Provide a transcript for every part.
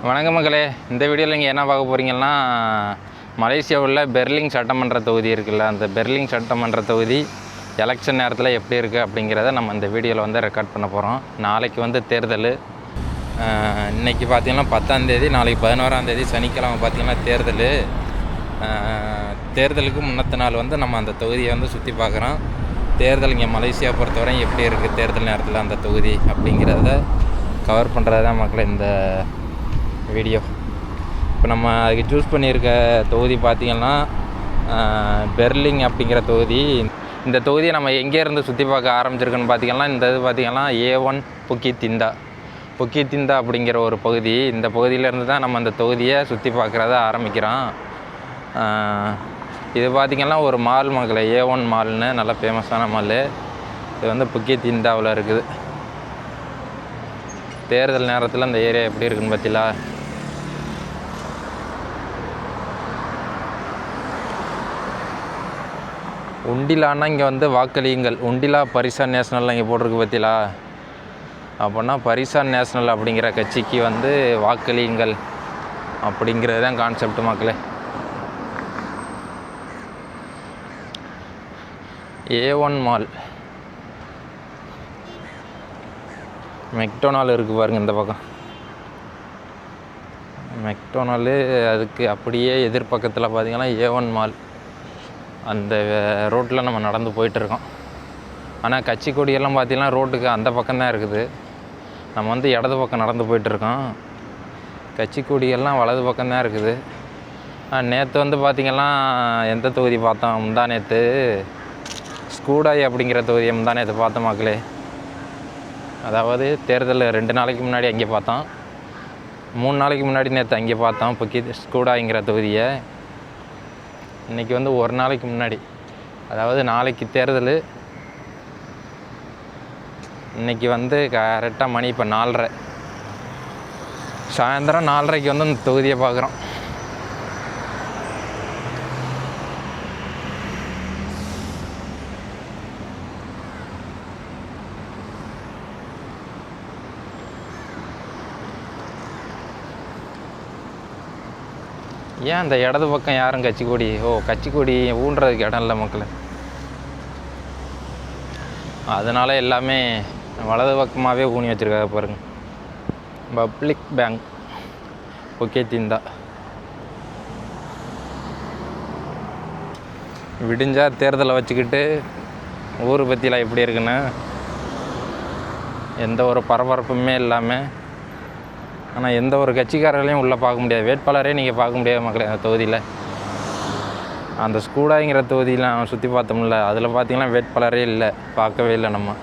வணக்கம் மக்களே. இந்த வீடியோவில் நீங்கள் என்ன பார்க்க போகிறீங்கன்னா, மலேசியாவில் பெர்லிங் சட்டமன்ற தொகுதி இருக்குல்ல, அந்த பெர்லிங் சட்டமன்ற தொகுதி எலெக்ஷன் நேரத்தில் எப்படி இருக்குது அப்படிங்கிறத நம்ம இந்த வீடியோவில் வந்து ரெக்கார்ட் பண்ண போகிறோம். நாளைக்கு வந்து தேர்தல். இன்றைக்கி பார்த்திங்கன்னா 10ஆம் தேதி, நாளைக்கு 11ஆம் தேதி சனிக்கிழமை பார்த்திங்கன்னா தேர்தல். தேர்தலுக்கு முன்னத்த நாள் வந்து நம்ம அந்த தொகுதியை வந்து சுற்றி பார்க்குறோம். தேர்தல் இங்கே மலேசியா பொறுத்தவரை எப்படி இருக்குது தேர்தல் நேரத்தில் அந்த தொகுதி அப்படிங்கிறத கவர் பண்ணுறது தான் மக்களே இந்த வீடியோ. இப்போ நம்ம அதுக்கு சூஸ் பண்ணியிருக்க தொகுதி பார்த்திங்கன்னா பெர்லிங் அப்படிங்கிற தொகுதி. இந்த தொகுதியை நம்ம எங்கேருந்து சுற்றி பார்க்க ஆரம்பிச்சிருக்குன்னு பார்த்திங்கன்னா, இந்த இது பார்த்திங்கன்னா A1 புக்கி திந்தா அப்படிங்கிற ஒரு பகுதி. இந்த பகுதியிலேருந்து தான் நம்ம அந்த தொகுதியை சுற்றி பார்க்குறத ஆரம்பிக்கிறோம். இது பார்த்திங்கன்னா ஒரு மால் மக்களே, A1 மால்னு நல்ல ஃபேமஸான மால். இது வந்து புக்கி திந்தாவில் இருக்குது. தேர்தல் நேரத்தில் அந்த ஏரியா எப்படி இருக்குன்னு பார்த்தீங்களா? உண்டிலான்னா இங்கே வந்து வாக்களியுங்கள். உண்டிலா பரிசான் நேஷனல்லாம் இங்கே போட்டிருக்கு பார்த்தீங்களா? அப்படின்னா பரிசான் நேஷனல் அப்படிங்கிற கட்சிக்கு வந்து வாக்களியுங்கள் அப்படிங்கிறது தான் கான்செப்ட் மக்களே. A1 mall. மெக்டொனால் இருக்குது பாருங்கள் இந்த பக்கம். மெக்டொனாலு அதுக்கு அப்படியே எதிர்பக்கத்தில் பார்த்திங்கன்னா A1 மால். அந்த ரோட்டில் நம்ம நடந்து போயிட்டுருக்கோம். ஆனால் கட்சி கொடியெல்லாம் பார்த்திங்கன்னா ரோட்டுக்கு அந்த பக்கம்தான் இருக்குது. நம்ம வந்து இடது பக்கம் நடந்து போயிட்டுருக்கோம். கட்சி கொடியெல்லாம் வலது பக்கம்தான் இருக்குது. நேற்று வந்து பார்த்திங்கன்னா எந்த தொகுதி பார்த்தோம்? முந்தா நேற்று ஸ்கூடாய் அப்படிங்கிற தொகுதியை முந்தா நேற்று பார்த்தோம் மக்களே. அதாவது தேர்தல் 2 நாளைக்கு முன்னாடி அங்கே பார்த்தோம். 3 நாளைக்கு முன்னாடி நேற்று அங்கே பார்த்தோம் ஸ்கூடாய்ங்கிற தொகுதியை. இன்றைக்கி வந்து ஒரு நாளைக்கு முன்னாடி, அதாவது நாளைக்கு தேர்தல். இன்றைக்கி வந்து கரெக்டாக மணி இப்போ 4:30, சாயந்தரம் 4:30க்கு வந்து இந்த தொகுதியை பார்க்குறோம். ஏன் அந்த இடது பக்கம் யாரும் கட்சி கொடி ஊன்றதுக்கு இடம் இல்லை மக்கள். அதனால் எல்லாமே வலது பக்கமாகவே ஊனி வச்சுருக்காங்க பாருங்கள். Public bank புக்கி திந்தா. விடிஞ்சால் தேர்தலை வச்சுக்கிட்டு ஊர் பற்றிலாம் எப்படி இருக்குன்னு எந்த ஒரு பரபரப்புமே இல்லாமல். ஆனால் எந்த ஒரு கட்சிக்காரர்களையும் உள்ளே பார்க்க முடியாது, வேட்பாளரே நீங்கள் பார்க்க முடியாது மக்களே அந்த தொகுதியில். அந்த ஸ்கூடாய்ங்கிற தொகுதியில் நான் சுற்றி பார்த்தோம்ல, அதில் பார்த்திங்கன்னா வேட்பாளரே இல்லை, பார்க்கவே இல்லை நம்ம.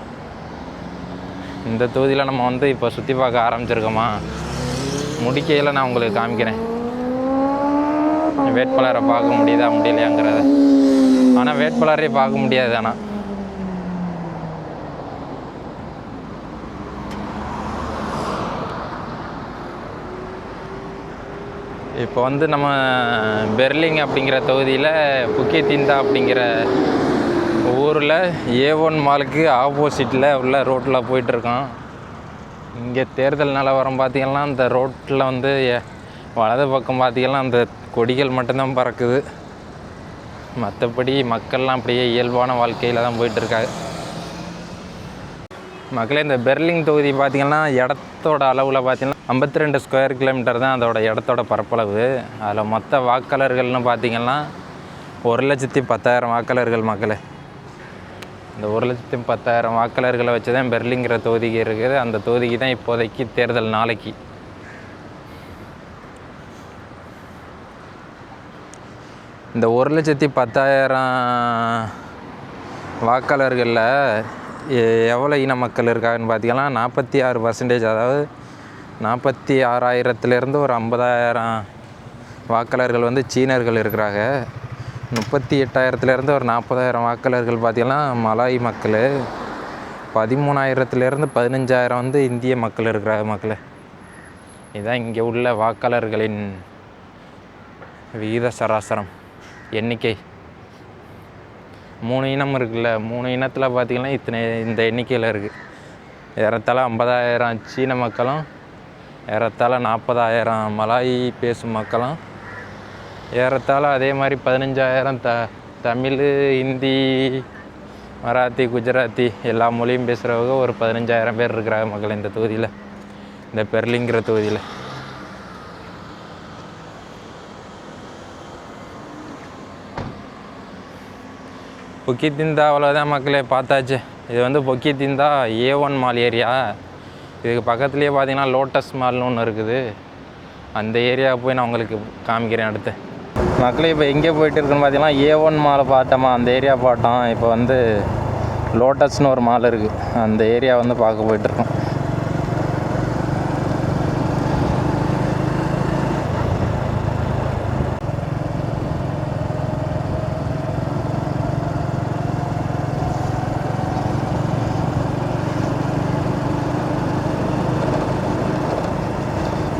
இந்த தொகுதியில் நம்ம வந்து இப்போ சுற்றி பார்க்க ஆரம்பிச்சிருக்கோமா, முடிக்கையில் நான் உங்களுக்கு காமிக்கிறேன் வேட்பாளரை பார்க்க முடியுதா முடியலையாங்கிறத. ஆனால் வேட்பாளரே பார்க்க முடியாது. ஆனால் இப்போ வந்து நம்ம பெர்லிங் அப்படிங்கிற தொகுதியில் புக்கி திந்தா அப்படிங்கிற ஊரில் A1 மாலுக்கு ஆப்போசிட்டில் உள்ள ரோட்டில் போயிட்டுருக்கோம். இங்கே தேர்தல் நிலவரம் பார்த்திங்கன்னா அந்த ரோட்டில் வந்து வலது பக்கம் பார்த்திங்கன்னா அந்த கொடிகள் மட்டும்தான் பறக்குது. மற்றபடி மக்கள்லாம் அப்படியே இயல்பான வாழ்க்கையில் தான் போயிட்டுருக்காங்க மக்களே. இந்த பெர்லிங் தொகுதி பார்த்திங்கன்னா இடத்தோட அளவில் பார்த்திங்கன்னா 52 ஸ்கொயர் கிலோமீட்டர் தான் அதோட இடத்தோட பரப்பளவு. அதில் மொத்த வாக்காளர்கள்னு பார்த்திங்கன்னா 1,10,000 வாக்காளர்கள் மக்களே. இந்த 1,10,000 வாக்காளர்களை வச்சு தான் பெர்லிங்கிற தொகுதிக்கு இருக்குது. அந்த தொகுதிக்கு தான் இப்போதைக்கு தேர்தல் நாளைக்கு. இந்த 1,10,000 வாக்காளர்களில் எவ்வளோ இன மக்கள் இருக்காங்கன்னு பார்த்திங்கன்னா 46%. அதாவது 46,000 ஒரு 50,000 வாக்காளர்கள் வந்து சீனர்கள் இருக்கிறாங்க. 38,000 ஒரு 40,000 வாக்காளர்கள் பார்த்திங்கன்னா மலாய் மக்கள். 13,000 15,000 வந்து இந்திய மக்கள் இருக்கிறாங்க மக்கள். இதுதான் இங்கே உள்ள வாக்காளர்களின் விகித சராசரம் எண்ணிக்கை. 3 இனம் இருக்குல்ல, 3 இனத்தில் பார்த்திங்கன்னா இந்த எண்ணிக்கையில் இருக்குது. ஏறத்தாழ 50,000 சீன மக்களும் ஏறத்தாழ 40,000 மலாய் பேசும் மக்களும், ஏறத்தாழ அதே மாதிரி 15,000 தமிழ், ஹிந்தி, மராத்தி, குஜராத்தி எல்லா மொழியும் பேசுகிறவங்க ஒரு 15,000 பேர் இருக்கிறாங்க மக்கள் இந்த தொகுதியில், இந்த பெர்லிங்கிற தொகுதியில். பொக்கித்திந்தா அவ்வளோதான் மக்களே, பார்த்தாச்சு. இது வந்து பொக்கித்திந்தா A1 மால் ஏரியா. இதுக்கு பக்கத்துலேயே பார்த்தீங்கன்னா லோட்டஸ் மால்னு ஒன்று இருக்குது. அந்த ஏரியாவுக்கு போய் நான் உங்களுக்கு காமிக்கிறேன் அடுத்து. மக்களே இப்போ எங்கே போயிட்டு இருக்குன்னு பார்த்தீங்கன்னா A1 மாலை பார்த்தோமா, அந்த ஏரியா பார்த்தோம். இப்போ வந்து லோட்டஸ்னு ஒரு மால் இருக்குது, அந்த ஏரியா வந்து பார்க்க போயிட்டுருக்கோம்.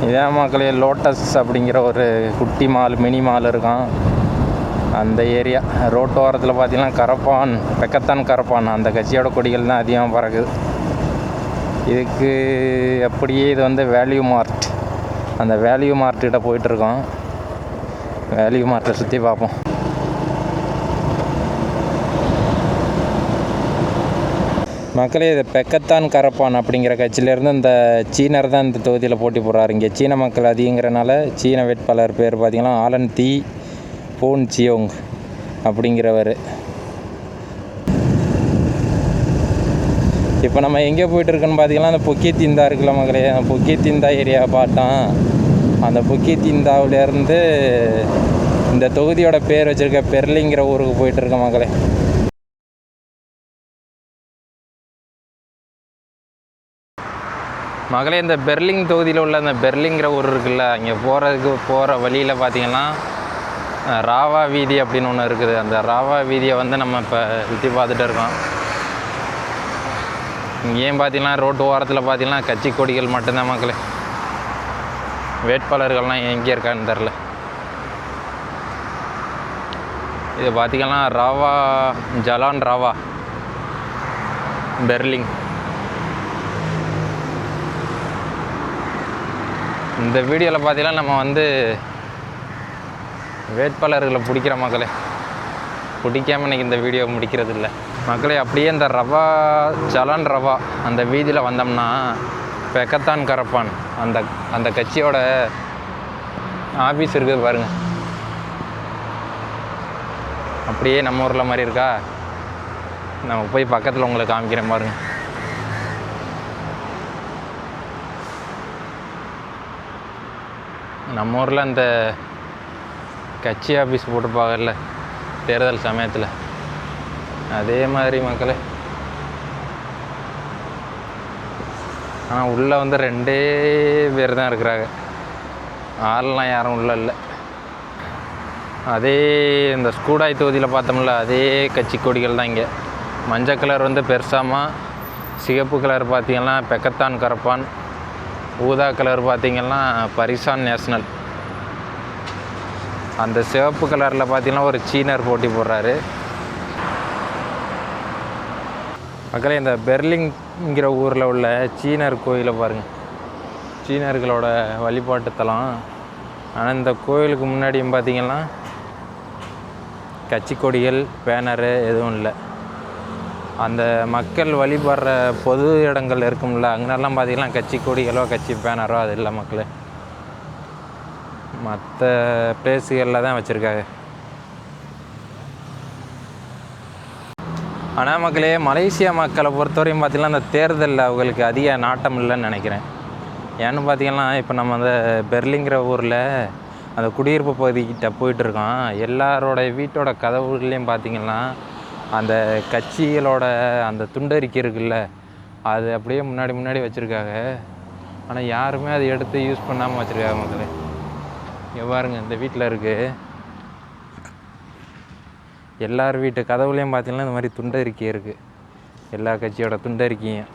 இதான் மக்களே லோட்டஸ் அப்படிங்கிற ஒரு குட்டி மால், மினி மால் இருக்கும் அந்த ஏரியா. ரோட்டோரத்தில் பார்த்தீங்கன்னா கரப்பான், பெக்கத்தான் கரப்பான் அந்த கட்சியோட கொடிகள் தான் அதிகமாக பறக்குது. இதுக்கு அப்படியே இது வந்து வேல்யூ மார்ட், அந்த வேல்யூ மார்க்கிட்ட போயிட்டுருக்கோம். வேல்யூ மார்ட்டை சுற்றி பார்ப்போம். மக்களே இது பெக்கத்தான் கரப்பான் அப்படிங்கிற கட்சியிலேருந்து இந்த சீனர் தான் இந்த தொகுதியில் போட்டி போடுறாரு. இங்கே சீன மக்கள் அதிகங்கிறனால சீன வேட்பாளர் பேர் பார்த்திங்கன்னா ஆலன் தி போன் சியோங் அப்படிங்கிறவர். இப்போ நம்ம எங்கே போயிட்டுருக்குன்னு பார்த்திங்கன்னா அந்த பொக்கித்திந்தா இருக்குல்ல மக்களே, அந்த பொக்கித்திந்தா ஏரியா பார்த்தோம். அந்த பொக்கித்திந்தாவிலேருந்து இந்த தொகுதியோட பேர் வச்சுருக்க பெர்லிங்கிற ஊருக்கு போயிட்டுருக்கோம் மக்களே. மகளே இந்த பெர்லிங் தொகுதியில் உள்ள அந்த பெர்லிங்கிற ஊர் இருக்குல்ல, அங்கே போகிற வழியில் பார்த்திங்கன்னா ராவா வீதி அப்படின்னு ஒன்று இருக்குது. அந்த ராவா வீதியை வந்து நம்ம இப்போ சுற்றி பார்த்துட்டு இருக்கோம். இங்கேயும் பார்த்திங்கன்னா ரோட்டு ஓரத்தில் பார்த்திங்கன்னா கட்சி கொடிகள் மட்டும்தான் மக்களே, வேட்பாளர்கள்லாம் எங்கே இருக்கான்னு தெரில. இது பார்த்திங்கன்னா ராவா, ஜலான் ராவா பெர்லிங். இந்த வீடியோவில் பார்த்தீங்கன்னா நம்ம வந்து வேட்பாளர்களை பிடிக்கிற மக்களே, பிடிக்காமல் இன்றைக்கி இந்த வீடியோ முடிக்கிறது இல்லை மக்களே. அப்படியே இந்த ரவா, ஜலான் ரவா அந்த வீதியில் வந்தோம்னா பெக்கத்தான் கரப்பான் அந்த கட்சியோட ஆஃபீஸ் இருக்குது பாருங்கள். அப்படியே நம்ம ஊரில் மாதிரி இருக்கா, நம்ம போய் பக்கத்தில் உங்களுக்கு காமிக்கிறேன் பாருங்கள். நம்ம ஊரில் அந்த கட்சி ஆஃபீஸ் போட்டுருப்பாங்கல்ல தேர்தல் சமயத்தில், அதே மாதிரி மக்களே. ஆனால் உள்ளே வந்து 2 பேர் தான் இருக்கிறாங்க, ஆள்லாம் யாரும் உள்ளே இல்லை. அதே இந்த ஸ்கூடாய் தொகுதியில் பார்த்தோம்ல அதே கட்சி கொடிகள் தான் இங்கே. மஞ்சள் கலர் வந்து பெருசாமா, சிகப்பு கலர் பார்த்திங்கன்னா பெக்கத்தான் கரப்பான், ஊதா கலர் பார்த்திங்கன்னா பரிசான் நேஷ்னல். அந்த சிவப்பு கலரில் பார்த்திங்கன்னா ஒரு சீனர் போட்டி போடுறாரு மக்களே. இந்த பெர்லிங்கிற ஊரில் உள்ள சீனர் கோயிலை பாருங்கள், சீனர்களோட வழிபாட்டு தலம். ஆனால் இந்த கோயிலுக்கு முன்னாடியும் பார்த்திங்கன்னா கட்சி கொடிகள், பேனரு எதுவும் இல்லை. அந்த மக்கள் வழிபடுற பொது இடங்கள் இருக்கும்ல, அங்கெல்லாம் பார்த்திங்கன்னா கட்சி கொடிகளோ கட்சி பேனரோ அது இல்லை மக்களே. மற்ற பிளேஸுகளில் தான் வச்சுருக்காங்க. ஆனால் மக்களே மலேசியா மக்களை பொறுத்தவரையும் பார்த்திங்கன்னா அந்த தேர்தலில் அவங்களுக்கு அதிக நாட்டம் இல்லைன்னு நினைக்கிறேன். ஏன்னு பார்த்திங்கன்னா இப்போ நம்ம அந்த பெர்லிங்கிற ஊரில் அந்த குடியிருப்பு பகுதிக்கிட்ட போயிட்டுருக்கோம். எல்லாரோட வீட்டோட கதவுகள்லேயும் பார்த்திங்கன்னா அந்த கட்சிகளோட அந்த துண்டறிக்கை இருக்குல்ல, அது அப்படியே முன்னாடி வச்சுருக்காங்க. ஆனால் யாருமே அதை எடுத்து யூஸ் பண்ணாமல் வச்சுருக்காங்க மக்களே. இங்கே பாருங்க, இந்த வீட்டில் இருக்குது, எல்லார் வீட்டு கதவுலேயும் பார்த்திங்கன்னா இந்த மாதிரி துண்டறிக்கை இருக்குது, எல்லா கட்சியோட துண்டறிக்கையும்.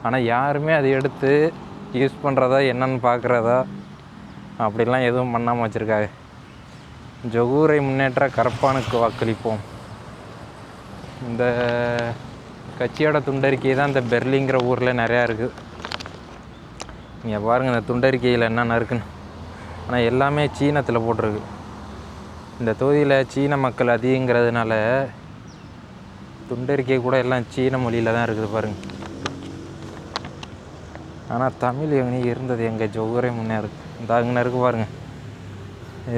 ஆனால் யாருமே அதை எடுத்து யூஸ் பண்ணுறதா என்னன்னு பார்க்குறதா அப்படிலாம் எதுவும் பண்ணாமல் வச்சுருக்காங்க. ஜொகூரை முன்னேற்ற கரப்பானுக்கு வாக்களிப்போம். இந்த கட்சியோட துண்டறிக்கை தான் இந்த பெர்லிங்கிற ஊரில் நிறையா இருக்குது. இங்கே பாருங்கள் இந்த துண்டறிக்கையில் என்னென்ன இருக்குன்னு. ஆனால் எல்லாமே சீனத்தில் போட்டிருக்கு. இந்த தொகுதியில் சீன மக்கள் அதிகங்கிறதுனால துண்டறிக்கை கூட எல்லாம் சீன மொழியில் தான் இருக்குது பாருங்கள். ஆனால் தமிழ் எங்கே இருந்தது? எங்கள் ஜொகுரை முன்னே இருக்குது. இந்த அங்கே இருக்குது பாருங்கள்,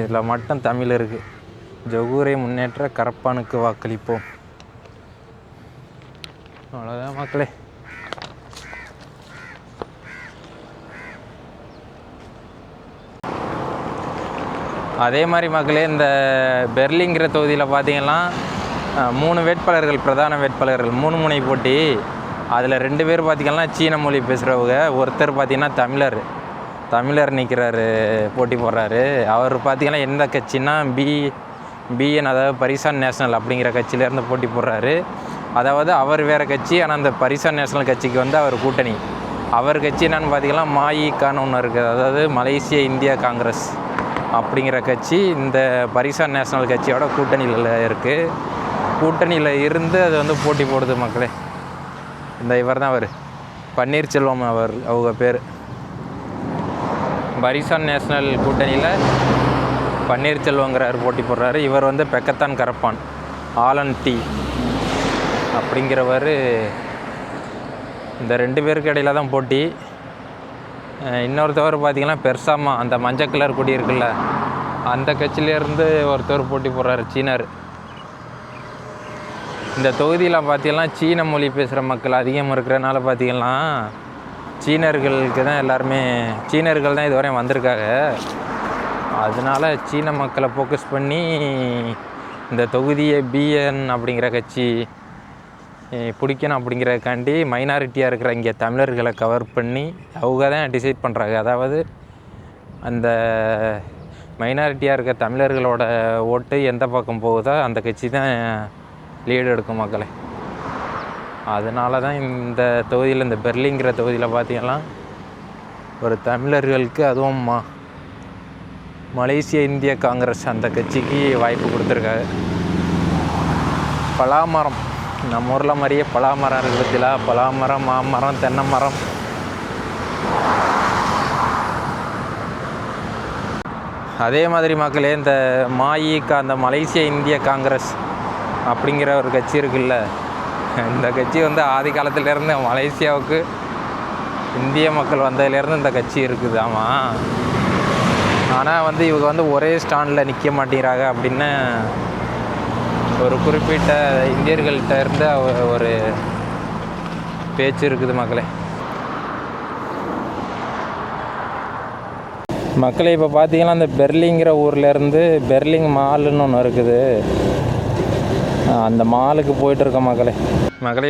இதில் மட்டும் தமிழ் இருக்குது. ஜொகுரை முன்னேற்ற கரப்பானுக்கு வாக்களிப்போம். அவ்வளோதான் மக்களே. அதே மாதிரி மக்களே, இந்த பெர்லிங்கிற தொகுதியில் பார்த்தீங்கன்னா 3 வேட்பாளர்கள், பிரதான வேட்பாளர்கள், 3 முனை போட்டி. அதில் 2 பேர் பார்த்திங்கன்னா சீன மொழி பேசுகிறவங்க, ஒருத்தர் பார்த்திங்கன்னா தமிழர் நிற்கிறாரு, போட்டி போடுறாரு. அவர் பார்த்திங்கன்னா எந்த கட்சின்னா பிஎன், அதாவது பரிசான் நேஷனல் அப்படிங்கிற கட்சியிலேருந்து போட்டி போடுறாரு. அதாவது அவர் வேறு கட்சி, ஆனால் அந்த பரிசான் நேஷனல் கட்சிக்கு வந்து அவர் கூட்டணி. அவர் கட்சி என்னன்னு பார்த்திங்கன்னா மாயிகான்னு ஒன்று இருக்குது, அதாவது மலேசிய இந்தியா காங்கிரஸ் அப்படிங்கிற கட்சி இந்த பரிசான் நேஷனல் கட்சியோட கூட்டணியில் இருக்குது. கூட்டணியில் இருந்து அது வந்து போட்டி போடுது மக்களே. இந்த இவர் தான் அவர் பன்னீர்செல்வம், அவங்க பேர். பரிசான் நேஷனல் கூட்டணியில் பன்னீர்செல்வங்கிறார் போட்டி போடுறாரு. இவர் வந்து பெக்கத்தான் கரப்பான் ஆலன் டி அப்படிங்கிறவர். இந்த 2 பேருக்கு இடையில தான் போட்டி. இன்னொருத்தவர் பார்த்திங்கன்னா பெர்சாமா, அந்த மஞ்சள் கலர் கொடி இருக்குல்ல, அந்த கட்சியிலேருந்து ஒருத்தவர் போட்டி போடுறாரு, சீனர். இந்த தொகுதியில் பார்த்திங்கன்னா சீன மொழி பேசுகிற மக்கள் அதிகம் இருக்கிறனால பார்த்திங்கன்னா சீனர்களுக்கு தான் எல்லாருமே, சீனர்கள் தான் இதுவரையும் வந்திருக்காங்க. அதனால் சீன மக்களை ஃபோக்கஸ் பண்ணி இந்த தொகுதியை பிஎன் அப்படிங்கிற கட்சி பிடிக்கணும் அப்படிங்கிறதுக்காண்டி மைனாரிட்டியாக இருக்கிற இங்கே தமிழர்களை கவர் பண்ணி அவங்க தான் டிசைட் பண்ணுறாங்க. அதாவது அந்த மைனாரிட்டியாக இருக்க தமிழர்களோட ஓட்டு எந்த பக்கம் போகுதோ அந்த கட்சி தான் லீடு எடுக்கும் மக்களை. அதனால தான் இந்த தொகுதியில், இந்த பெர்லிங்கிற தொகுதியில் பார்த்திங்கன்னா ஒரு தமிழர்களுக்கு, அதுவும் மலேசிய இந்திய காங்கிரஸ் அந்த கட்சிக்கு வாய்ப்பு கொடுத்துருக்காங்க. பலாமரம், நம்ம ஊரில் மாதிரியே பலாமரம் இருக்கிறதுல பலாமரம், மாமரம், தென்னை மரம். அதே மாதிரி மக்களே, இந்த அந்த மலேசிய இந்திய காங்கிரஸ் அப்படிங்கிற ஒரு கட்சி இருக்குல்ல, இந்த கட்சி வந்து ஆதி காலத்திலேருந்து மலேசியாவுக்கு இந்திய மக்கள் வந்ததுலேருந்து இந்த கட்சி இருக்குது. ஆமாம், ஆனால் வந்து இவங்க வந்து ஒரே ஸ்டாண்டில் நிற்க மாட்டேங்கிறாங்க அப்படின்னு ஒரு குறிப்பிட்ட இந்தியர்கள்ட்ட இருந்து ஒரு பேச்சு இருக்குது மக்களே. மக்களே இப்போ பார்த்தீங்கன்னா அந்த பெர்லிங்கிற ஊர்லேருந்து பெர்லிங் மால்னு ஒன்று இருக்குது, அந்த மாலுக்கு போயிட்டுருக்கோம் மக்களே.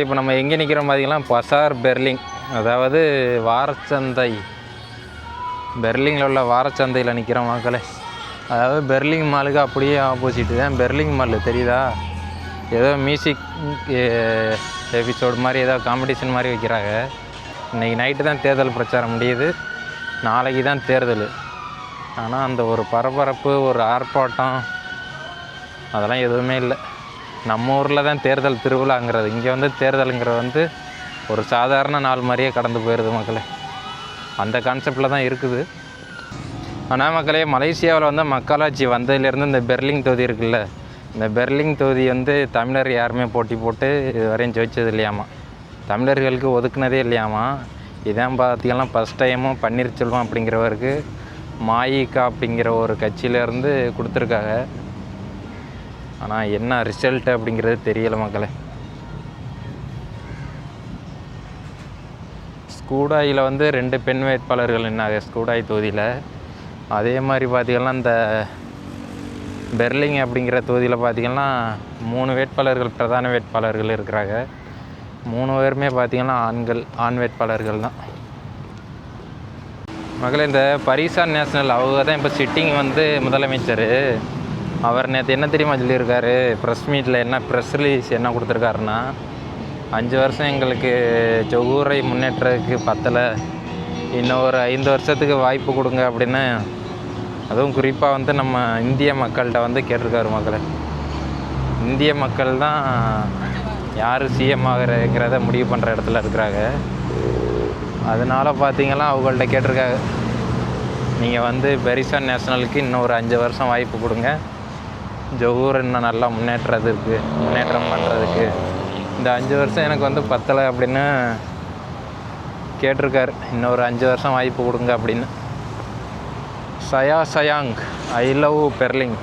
இப்போ நம்ம எங்கே நிற்கிறோம் பார்த்தீங்கன்னா பசார் பெர்லிங், அதாவது வாரச்சந்தை, பெர்லிங்கில் உள்ள வாரச்சந்தையில் நிற்கிறோம் மக்களே. அதாவது பெர்லிங் மாலுக்கு அப்படியே ஆப்போசிட்டு தான் பெர்லிங் மால், தெரியுதா? ஏதோ மியூசிக் எபிசோடு மாதிரி ஏதோ காம்படிஷன் மாதிரி வைக்கிறாங்க. இன்றைக்கி நைட்டு தான் தேர்தல் பிரச்சாரம் முடியுது, நாளைக்கு தான் தேர்தல். ஆனால் அந்த ஒரு பரபரப்பு, ஒரு ஆர்ப்பாட்டம் அதெல்லாம் எதுவுமே இல்லை. நம்ம ஊரில் தான் தேர்தல் திருவிழாங்கிறது, இங்கே வந்து தேர்தலுங்கிறது வந்து ஒரு சாதாரண நாள் மாதிரியே கடந்து போயிடுது மக்களே. அந்த கான்செப்டில் தான் இருக்குது. ஆனால் மக்களே, மலேசியாவில் வந்து மக்களாட்சி வந்ததுலேருந்து இந்த பெர்லிங் தொகுதி இருக்குல்ல, இந்த பெர்லிங் தொகுதி வந்து தமிழர் யாருமே போட்டி போட்டு இது வரையும் ஜெயிச்சது இல்லையாமா, தமிழர்களுக்கு ஒதுக்குனதே இல்லையாமா. இதான் பார்த்திங்கன்னா ஃபஸ்ட் டைமும் பன்னீர்செல்வம் அப்படிங்கிறவருக்கு மாயிகா அப்படிங்கிற ஒரு கட்சியிலேருந்து கொடுத்துருக்காங்க. ஆனால் என்ன ரிசல்ட்டு அப்படிங்கிறது தெரியலை மக்களே. ஸ்கூடாயில் வந்து 2 பெண் வேட்பாளர்கள் நின்னாங்க ஸ்கூடாய் தொகுதியில். அதே மாதிரி பார்த்திங்கன்னா இந்த பெர்லிங் அப்படிங்கிற தொகுதியில் பார்த்திங்கன்னா 3 வேட்பாளர்கள், பிரதான வேட்பாளர்கள் இருக்கிறாங்க. 3 பேருமே பார்த்திங்கன்னா ஆண் வேட்பாளர்கள் தான் மக்களே. இந்த பரிசான் நேஷனல் அவங்க தான் இப்போ சிட்டிங் வந்து முதலமைச்சர். அவர் நேற்று என்ன தெரியுமா சொல்லியிருக்காரு, ப்ரெஸ் மீட்டில் என்ன ப்ரெஸ் ரிலீஸ் என்ன கொடுத்துருக்காருன்னா, 5 வருஷம் எங்களுக்கு ஜொகூரை முன்னேற்றத்துக்கு பத்தலை, இன்னும் ஒரு 5 வருஷத்துக்கு வாய்ப்பு கொடுங்க அப்படின்னு, அதுவும் குறிப்பாக வந்து நம்ம இந்திய மக்கள்கிட்ட வந்து கேட்டிருக்காரு மக்களே. இந்திய மக்கள் தான் யார் சிஎம் ஆகிறங்கிறத முடிவு பண்ணுற இடத்துல இருக்கிறாங்க. அதனால் பார்த்தீங்கன்னா அவங்கள்ட்ட கேட்டிருக்காங்க, நீங்கள் வந்து பெரிசான் நேஷ்னலுக்கு இன்னும் ஒரு 5 வருஷம் வாய்ப்பு கொடுங்க, ஜொகூர் இன்னும் நல்லா முன்னேற்றம் பண்ணுறதுக்கு. இந்த 5 வருஷம் எனக்கு வந்து பத்தலை அப்படின்னு கேட்டிருக்காரு. இன்னும் ஒரு 5 வருஷம் வாய்ப்பு கொடுங்க அப்படின்னு. சயாங் ஐ லவ் பெர்லிங்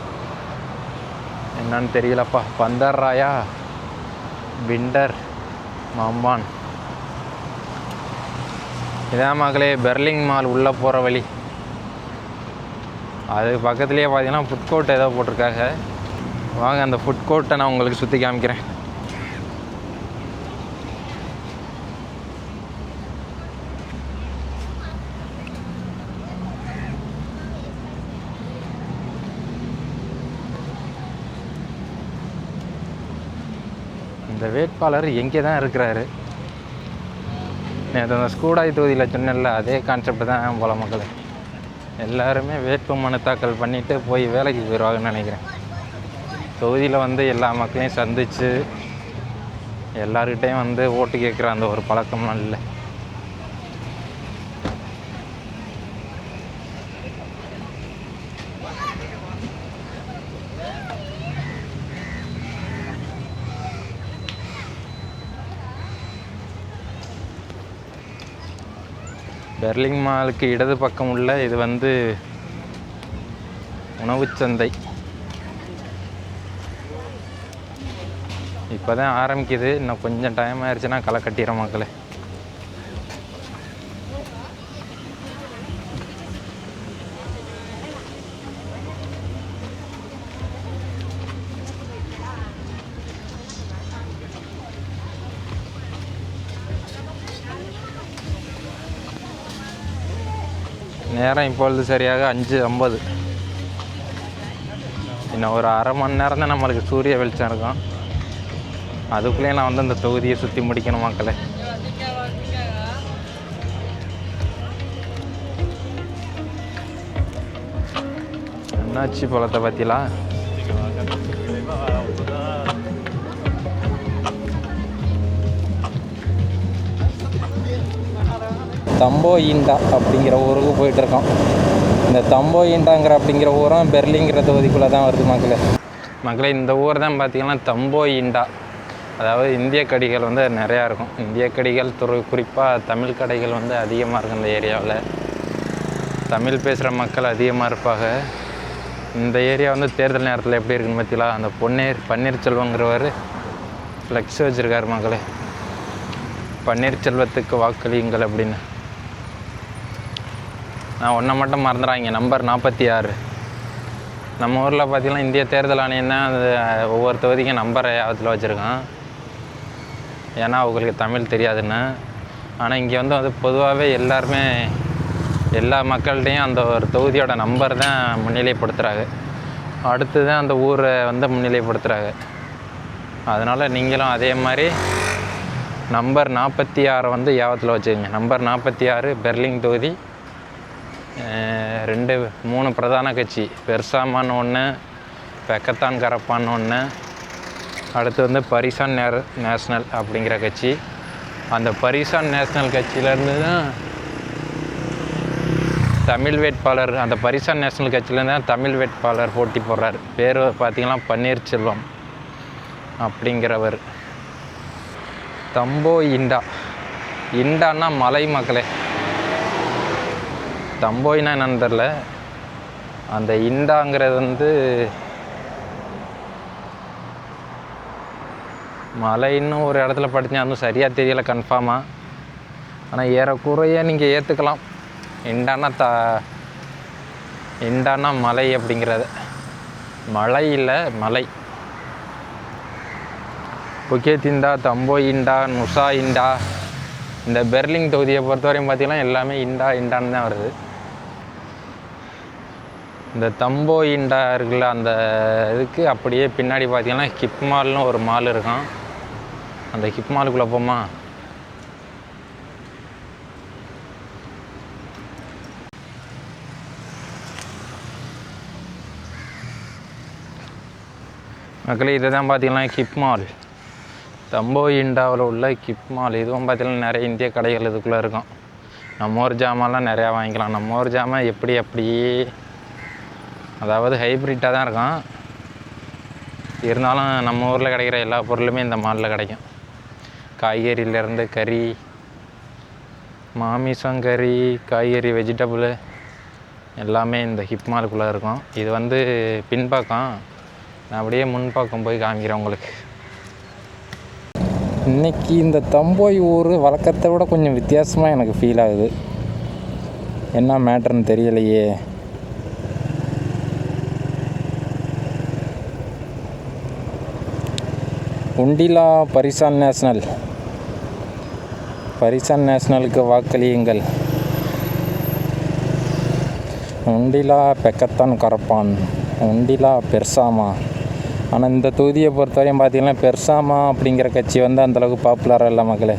என்னன்னு தெரியலப்பா. பந்தர் ராயா பிண்டர் மம்பான். இதான் மக்களே பெர்லிங் மால் உள்ளே போகிற வழி. அது பக்கத்துலேயே பார்த்தீங்கன்னா ஃபுட் கோர்ட் ஏதோ போட்டிருக்காங்க. வாங்க அந்த ஃபுட் கோர்ட்டை நான் உங்களுக்கு சுற்றி காமிக்கிறேன். இந்த வேட்பாளர் எங்கே தான் இருக்கிறாரு? நேற்று அந்த ஸ்கூடாய் தொகுதியில் சொன்னேன்ல, அதே கான்செப்ட் தான் போல மக்களே. எல்லாருமே வேட்பு மனு தாக்கல் பண்ணிவிட்டு போய் வேலைக்கு போயிடுவாங்கன்னு நினைக்கிறேன். தொகுதியில் வந்து எல்லா மக்களையும் சந்தித்து எல்லார்கிட்டையும் வந்து ஓட்டு கேட்குற அந்த ஒரு பழக்கம்லாம் இல்லை. பெர்லிங் மாலுக்கு இடது பக்கம் உள்ள இது வந்து உணவுச்சந்தை. இப்போ தான் ஆரம்பிக்குது, இன்னும் கொஞ்சம் டைம் ஆயிடுச்சுன்னா களை கட்டிடுற மக்களே. நேரம் இப்பொழுது சரியாக 5:50. இன்னும் ஒரு அரை மணி நேரம் தான் நம்மளுக்கு சூரிய வெளிச்சம் இருக்கும். அதுக்குள்ளேயே நான் வந்து அந்த தொகுதியை சுற்றி முடிக்கணும் மக்களே. அண்ணாச்சி பழத்தை பற்றிலாம் தம்போயிண்டா அப்படிங்கிற ஊருக்கு போயிட்டுருக்கோம். இந்த தம்போயிண்டாங்கிற அப்படிங்கிற ஊரும் பெர்லிங்கிற தொகுதிக்குள்ளே தான் வருது மக்களே. இந்த ஊர் தான் பார்த்திங்கன்னா தம்போயிண்டா. அதாவது இந்திய கடைகள் வந்து நிறையா இருக்கும். இந்திய கடைகள் குறிப்பாக தமிழ் கடைகள் வந்து அதிகமாக இருக்கும் இந்த ஏரியாவில். தமிழ் பேசுகிற மக்கள் அதிகமாக இருப்பாங்க. இந்த ஏரியா வந்து தேர்தல் நேரத்தில் எப்படி இருக்குன்னு பார்த்தீங்களா? அந்த பன்னீர்செல்வங்கிறவர் ஃப்ளெக்ஸ் வச்சுருக்காரு மக்களே, பன்னீர்செல்வத்துக்கு வாக்களியுங்கள் அப்படின்னு. நான் ஒன்றை மட்டும் மறந்துடாங்க, நம்பர் 46. நம்ம ஊரில் பார்த்திங்கன்னா இந்திய தேர்தல் ஆணையம் தான் அது ஒவ்வொரு தொகுதிக்கும் நம்பரை யாபத்தில் வச்சுருக்கான், ஏன்னா அவங்களுக்கு தமிழ் தெரியாதுன்னு. ஆனால் இங்கே வந்து அது பொதுவாகவே எல்லாருமே எல்லா மக்கள்கிட்டையும் அந்த ஒரு தொகுதியோட நம்பர் தான் முன்னிலைப்படுத்துகிறாங்க. அடுத்து தான் அந்த ஊரை வந்து முன்னிலைப்படுத்துகிறாங்க. அதனால் நீங்களும் அதே மாதிரி நம்பர் 46 வந்து யாபத்தில் வச்சுக்கோங்க. நம்பர் 46 பெர்லிங் தொகுதி. 3 பிரதான கட்சி, பெர்சாமான்னு ஒன்று, பெக்கத்தான் கரப்பான்னு ஒன்று, அடுத்து வந்து பரிசான் நேஷ்னல் அப்படிங்கிற கட்சி. அந்த பரிசான் நேஷ்னல் கட்சியிலேருந்து தான் தமிழ் வேட்பாளர், அந்த பரிசான் நேஷ்னல் கட்சியிலேருந்து தான் தமிழ் வேட்பாளர் போட்டி போடுறார். பேர் பார்த்திங்கன்னா பன்னீர்செல்வம் அப்படிங்கிறவர். தம்போயிண்டா, இண்டான்னா மலை மக்களே. தம்போயினா என்னன்னு தெரில. அந்த இண்டாங்கிறது வந்து மலைன்னு ஒரு இடத்துல படித்தேன், அதுவும் சரியாக தெரியலை கன்ஃபார்மாக. ஆனால் ஏறக்குறைய நீங்கள் ஏற்றுக்கலாம். இண்டான்னா மலை அப்படிங்கிறது. மலை இல்லை, மலை. புகேதிண்டா, தம்போயிண்டா, நுசா இண்டா. இந்த பெர்லிங் தொகுதியை பொறுத்தவரையும் பார்த்திங்கன்னா எல்லாமே இண்டான்னு தான் வருது. இந்த தம்போயிண்டா இருக்குல்ல, அந்த இதுக்கு அப்படியே பின்னாடி பார்த்திங்கன்னா ஹிப்மால்னு ஒரு மால் இருக்கும். அந்த ஹிப்மாலுக்குள்ளே போமா? மக்களே, இதை தான் பார்த்திங்கன்னா ஹிப்மால். தம்போயிண்டாவில் உள்ள கிப் மால். இதுவும் பார்த்திங்கன்னா நிறைய இந்திய கடைகள் இதுக்குள்ளே இருக்கும். நம்ம ஊர் ஜாமான்லாம் நிறையா வாங்கிக்கலாம். நம்ம ஊர் ஜாமான் அப்படி அதாவது ஹைப்ரிட்டாக தான் இருக்கும். இருந்தாலும் நம்ம ஊரில் கிடைக்கிற எல்லா பொருளுமே இந்த மாலில் கிடைக்கும். காய்கறியிலேருந்து கறி, மாமிசம், கறி, காய்கறி, வெஜிடபிள் எல்லாமே இந்த ஹிப் மாலுக்குள்ளே இருக்கும். இது பின்பக்கம். நான் அப்படியே முன்பக்கம் போய் காமிக்கிறேன் உங்களுக்கு. இன்றைக்கி இந்த தம்போய் ஊர் வழக்கத்தை விட கொஞ்சம் வித்தியாசமாக எனக்கு ஃபீல் ஆகுது. என்ன மேட்டர்னு தெரியலையே. உண்டிலா பரிசான் நேஷனலுக்கு வாக்களியுங்கள். உண்டிலா பெக்கத்தான் கரப்பான், உண்டிலா பெர்சாமா. ஆனால் இந்த தொகுதியை பொறுத்தவரையும் பார்த்திங்கன்னா பெர்சாமா அப்படிங்கிற கட்சி அந்தளவுக்கு பாப்புலராக இல்லை மக்களே.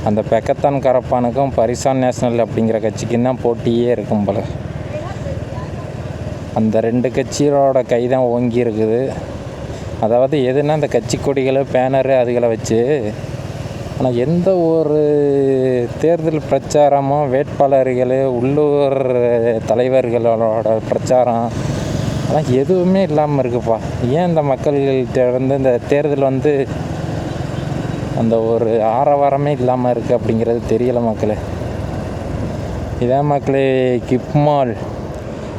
அந்த பெக்கத்தான் கரப்பானுக்கும் பரிசான் நேஷனல் அப்படிங்கிற கட்சிக்கும் தான் போட்டியே இருக்கும் போல. அந்த 2 கட்சியோட கை தான் ஓங்கி இருக்குது. அதாவது எதுனா அந்த கட்சி கொடிகள், பேனரு அதுகளை வச்சு. ஆனால் எந்த ஒரு தேர்தல் பிரச்சாரமோ, வேட்பாளர்கள், உள்ளூர் தலைவர்களோட பிரச்சாரம் ஆனால் எதுவுமே இல்லாமல் இருக்குப்பா. ஏன் இந்த மக்கள்கிட்ட இந்த தேர்தல் அந்த ஒரு ஆரவாரமே இல்லாமல் இருக்குது அப்படிங்கிறது தெரியலை மக்களே. இதான் மக்களே கிப்மால்,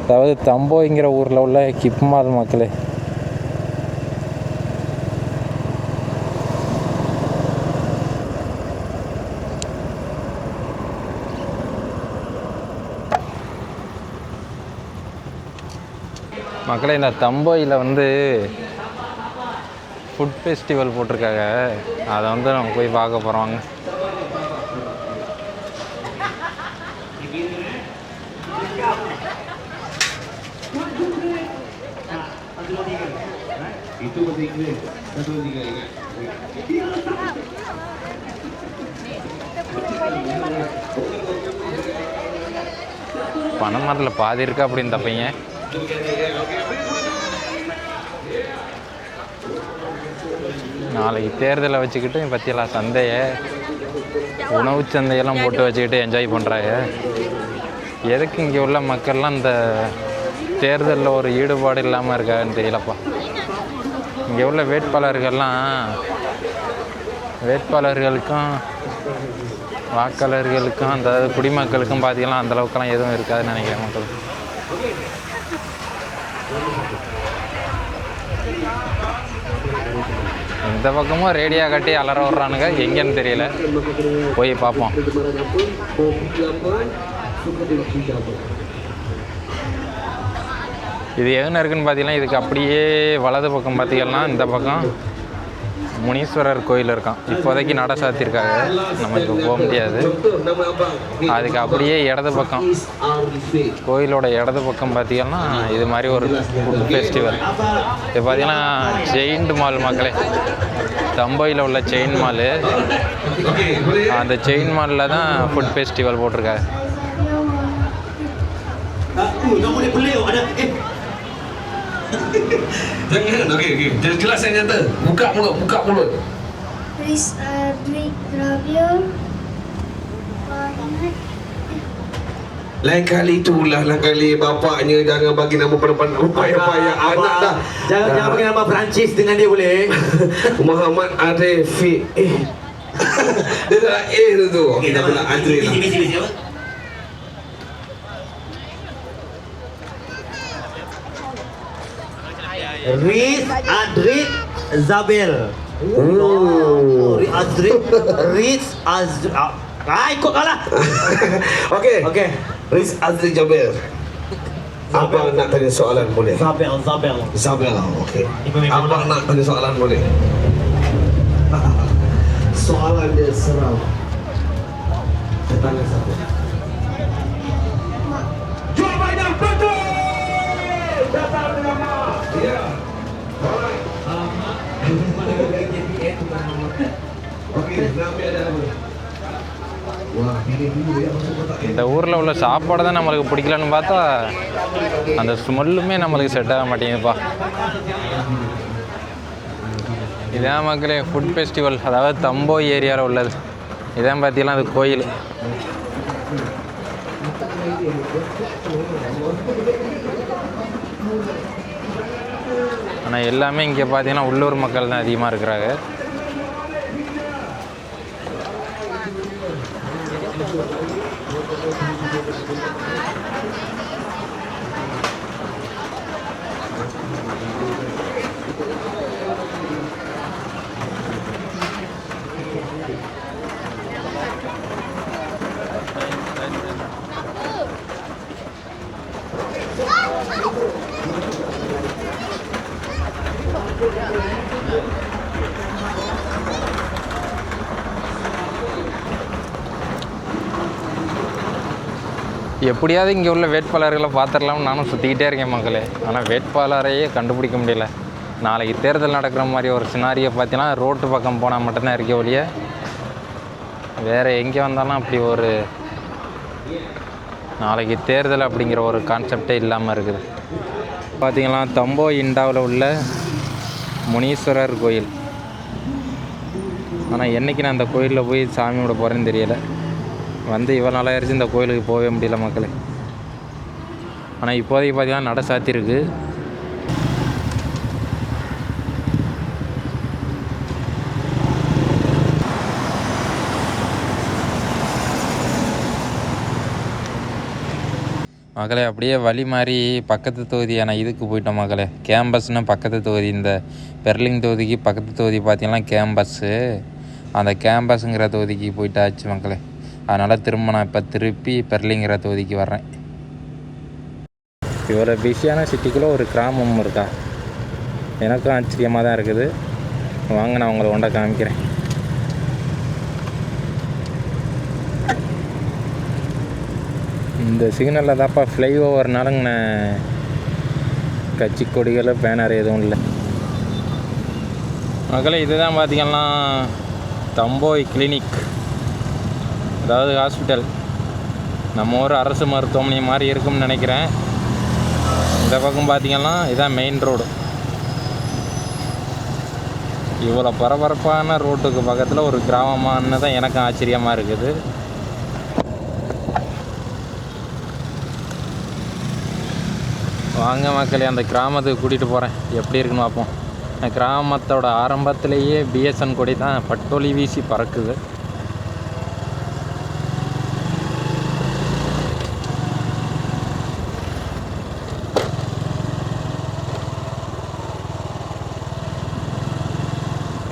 அதாவது தம்போய்ங்கிற ஊரில் உள்ள கிப்மால் மக்களே. மக்களே, இந்த தம்போயில் ஃபுட் ஃபெஸ்டிவல் போட்டிருக்காங்க. அதை நம்ம போய் பார்க்க போகிறோம். பணம் அதில் பாதி இருக்கா அப்படின்னு தப்பீங்க. நாளைக்கு தேர்தலை வச்சுக்கிட்டு பற்றியெல்லாம் சந்தையை, உணவு சந்தையெல்லாம் போட்டு வச்சுக்கிட்டு என்ஜாய் பண்ணுறாங்க. எதுக்கு இங்கே உள்ள மக்கள்லாம் இந்த தேர்தலில் ஒரு ஈடுபாடு இல்லாமல் இருக்கான்னு தெரியலப்பா. இங்கே உள்ள வேட்பாளர்களுக்கும் வாக்காளர்களுக்கும் அந்த குடிமக்களுக்கும் பார்த்திங்கன்னா அந்தளவுக்கெல்லாம் எதுவும் இருக்காதுன்னு நினைக்கிறேன் மக்கள். இந்த பக்கமும் ரேடியா கட்டி அலற விட்றானுங்க, எங்கேன்னு தெரியல. போய் பார்ப்போம். இது எதுன்னு இருக்குன்னு பார்த்தீங்கன்னா, இதுக்கு அப்படியே வலது பக்கம் பார்த்தீங்கன்னா இந்த பக்கம் முனீஸ்வரர் கோயில் இருக்கான். இப்போதைக்கு நட சாத்திருக்காங்க, நம்ம இப்போ போக முடியாது. அதுக்கு அப்படியே இடது பக்கம், கோயிலோட இடது பக்கம் பார்த்திங்கன்னா இது மாதிரி ஒரு ஃபுட் ஃபெஸ்டிவல். இது பார்த்திங்கன்னா செயின்ட் மால் மக்களே. தம்போயில் உள்ள செயின் மாலு, அந்த செயின் மாலில் தான் ஃபுட் ஃபெஸ்டிவல் போட்டிருக்காங்க. Jangan, okey. Jelas saya nyata. Buka mulut. Please drink Rabia. Lain kali itulah, lain kali bapaknya jangan bagi nama pada payah-payah anak dah. Jangan bagi nama Perancis dengan dia boleh. Muhammad Arif. Dia dah tu. Okey, dah pula Andre lah. Siapa? Riz Adrit Zabel. Riz ikut kalah. Okey. Riz Adrit Zabel. Abang nak tanya soalan boleh? Zabel. Okey. Abang nak tanya soalan boleh? Soalan dia seram. Saya tanya satu. Jawapannya betul. Datang dengan mak. Ya. Alright. Okey, nama ada apa? Wah, ini dulu ya masuk. இந்த ஊரில் உள்ள சாப்பாடு தான் நம்மளுக்கு பிடிக்கலன்னு பார்த்தா அந்த ஸ்மெல்லுமே நம்மளுக்கு செட் ஆக மாட்டேங்குதுப்பா. இதான் மக்களே ஃபுட் ஃபெஸ்டிவல், அதாவது தம்போய் ஏரியாவில் உள்ளது. இதான் பார்த்தீங்கன்னா அது கோயில். ஆனால் எல்லாமே இங்கே பார்த்தீங்கன்னா உள்ளூர் மக்கள் தான் அதிகமாக இருக்கிறாங்க. எப்படியாவது இங்கே உள்ள வேட்பாளர்களை பார்த்துடலாம்னு நானும் சுற்றிக்கிட்டே இருக்கேன் மக்களே. ஆனால் வேட்பாளரையே கண்டுபிடிக்க முடியல. நாளைக்கு தேர்தல் நடக்கிற மாதிரி ஒரு சினாரியை பார்த்தீங்கன்னா ரோட்டு பக்கம் போனால் மட்டும்தான் இருக்க ஒழிய வேறு எங்கே வந்தாலும் அப்படி ஒரு நாளைக்கு தேர்தல் அப்படிங்கிற ஒரு கான்செப்டே இல்லாமல் இருக்குது. பார்த்திங்கன்னா தம்போ இண்டாவில் உள்ள முனீஸ்வரர் கோயில். ஆனால் என்றைக்கு நான் அந்த கோயிலில் போய் சாமி விட போகிறேன்னு தெரியலை. வந்து இவ்வளோ நாளாயிருச்சு இந்த கோயிலுக்கு போகவே முடியல மக்களே. ஆனால் இப்போதைக்கு பார்த்தீங்கன்னா நட சாத்திருக்கு. மக்களே அப்படியே வழி மாறி பக்கத்து தொகுதியான இதுக்கு போயிட்டோம் மக்களே. கேம்பஸ்னால் பக்கத்து தொகுதி, இந்த பெர்லிங் தொகுதிக்கு பக்கத்து தொகுதி பார்த்திங்கன்னா கேம்பஸ்ஸு. அந்த கேம்பஸுங்கிற தொகுதிக்கு போயிட்டாச்சு மக்களே. அதனால் திரும்ப நான் இப்போ திருப்பி பெர்லிங்கிற தொகுதிக்கு வர்றேன். இவ்வளோ பிஸியான சிட்டிக்குள்ளே ஒரு கிராமம் இருக்கா? எனக்கும் ஆச்சரியமாக தான் இருக்குது. வாங்க நான் உங்களை கொண்டா காமிக்கிறேன். இந்த சிக்னலில் தான்ப்பா ஃப்ளைஓவர்னாலங்க கட்சி கொடிகள் பேனர் எதுவும் இல்லை மக்களே. இதுதான் பார்த்திங்கன்னா தம்போய் கிளினிக், அதாவது ஹாஸ்பிட்டல். நம்ம ஊர் அரசு மருத்துவமனை மாதிரி இருக்கும்னு நினைக்கிறேன். இந்த பக்கம் பார்த்திங்கன்னா இதுதான் மெயின் ரோடு. இவ்வளோ பரபரப்பான ரோட்டுக்கு பக்கத்தில் ஒரு கிராமமானு தான் எனக்கும் ஆச்சரியமாக இருக்குது. வாங்க மக்களே, அந்த கிராமத்துக்கு கூட்டிகிட்டு போகிறேன். எப்படி இருக்குன்னு பார்ப்போம். அந்த கிராமத்தோட ஆரம்பத்திலேயே பிஎஸ்என் கொடி தான் பட்டொலி வீசி பறக்குது.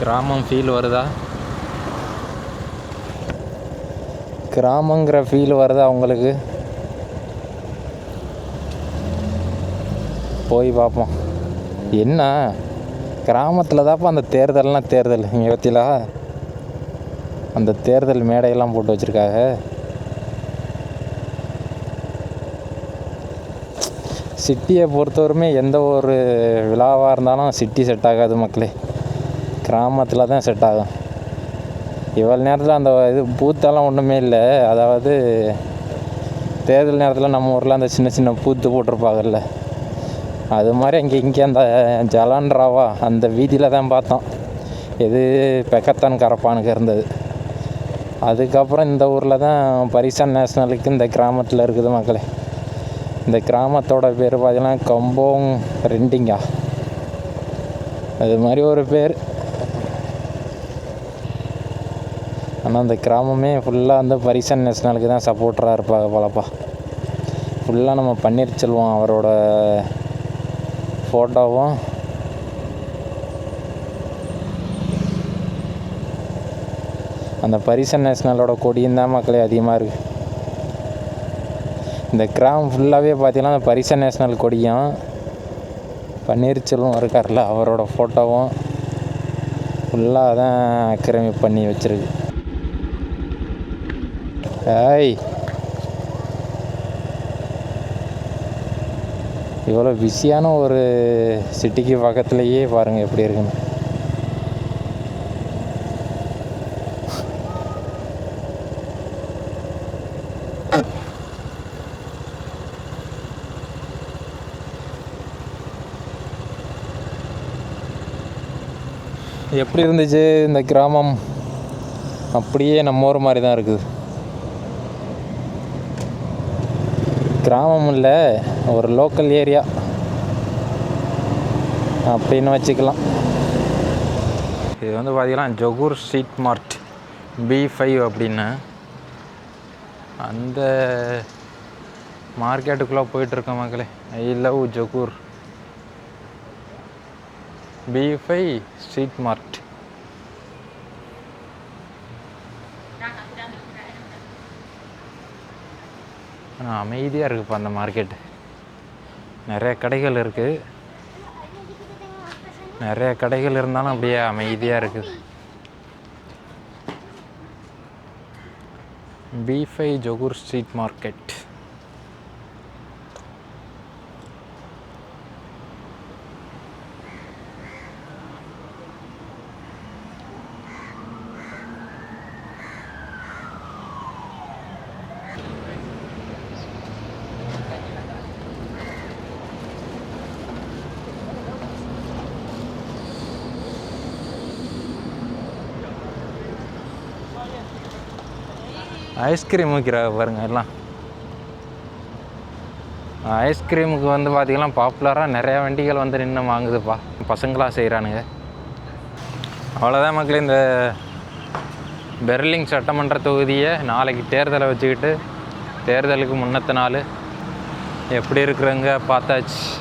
கிராமம் ஃபீல் வருதா? கிராமங்கிற ஃபீல் வருதா உங்களுக்கு? போய் பார்ப்போம். என்ன கிராமத்தில் தான்ப்பா அந்த தேர்தல்லாம் தேர்தல். இங்கே பற்றிலா அந்த தேர்தல் மேடையெல்லாம் போட்டு வச்சுருக்காங்க. சிட்டியை பொறுத்தவரைமே எந்த ஒரு விழாவாக இருந்தாலும் சிட்டி செட் ஆகாது மக்களே. கிராமத்தில் தான் செட் ஆகும். இவ்வளோ நேரத்தில் அந்த இது பூத்தெல்லாம் ஒன்றுமே இல்லை. அதாவது தேர்தல் நேரத்தில் நம்ம ஊரில் அந்த சின்ன சின்ன பூத்து போட்டிருப்பாங்கல்ல, அது மாதிரி இங்கே அந்த ஜலான்ராவா அந்த வீதியில் தான் பார்த்தோம். இது பெக்கத்தான் கரப்பானுக்கு இருந்தது. அதுக்கப்புறம் இந்த ஊரில் தான் பரிசன் நேஷ்னலுக்கு இந்த கிராமத்தில் இருக்குது மக்களே. இந்த கிராமத்தோட பேர் பார்த்தீங்கன்னா கம்போங் ரெண்டிங்கா, அது மாதிரி ஒரு பேர். ஆனால் அந்த கிராமமே ஃபுல்லாக வந்து பரிசன் நேஷ்னலுக்கு தான் சப்போர்ட்டராக இருப்பாங்க போலப்பா. ஃபுல்லாக நம்ம பன்னீர்செல்வம் அவரோட ஃபோட்டோவும் அந்த பரிசன் நேஷ்னலோட கொடியும் தான் மக்களே அதிகமாக இருக்குது. இந்த கிராமம் ஃபுல்லாகவே பார்த்தீங்கன்னா அந்த பரிசன் நேஷ்னல் கொடியும் பன்னீர்செல்வம் இருக்கார்ல அவரோட ஃபோட்டோவும் ஃபுல்லாக தான் ஆக்கிரமிப்பு பண்ணி வச்சுருக்கு. ஏய், இவ்வளோ பிஸியான ஒரு சிட்டிக்கு பக்கத்துலேயே பாருங்கள் எப்படி இருக்குன்னு. எப்படி இருந்துச்சு இந்த கிராமம்? அப்படியே நம்ம ஊர் மாதிரி தான் இருக்குது. கிராமம் இல்லை, ஒரு லோக்கல் ஏரியா அப்படின்னு வச்சுக்கலாம். இது வந்து பார்த்திங்கன்னா ஜொகூர் ஸ்ட்ரீட் மார்ட் B5 அப்படின்னு அந்த மார்க்கெட்டுக்குள்ளே போயிட்டுருக்கோம் மக்களே. I love Johor B5 street mart. ஆனால் அமைதியாக இருக்குப்பா அந்த மார்க்கெட்டு. நிறைய கடைகள் இருக்குது, நிறைய கடைகள் இருந்தாலும் அப்படியே அமைதியாக இருக்குது. B5 Johor street market. Ice cream வைக்கிறாங்க பாருங்கள் எல்லாம். ஐஸ்கிரீமுக்கு வந்து பார்த்திங்கன்னா பாப்புலராக நிறையா வண்டிகள் வந்து நின்று வாங்குதுப்பா, பசங்களாக செய்கிறானுங்க. அவ்வளோதான் மக்களே, இந்த பெர்லின் சட்டமன்ற தொகுதியை நாளைக்கு தேர்தலை வச்சுக்கிட்டு தேர்தலுக்கு முன்னத்த நாள் எப்படி இருக்கிறவங்க பார்த்தாச்சு.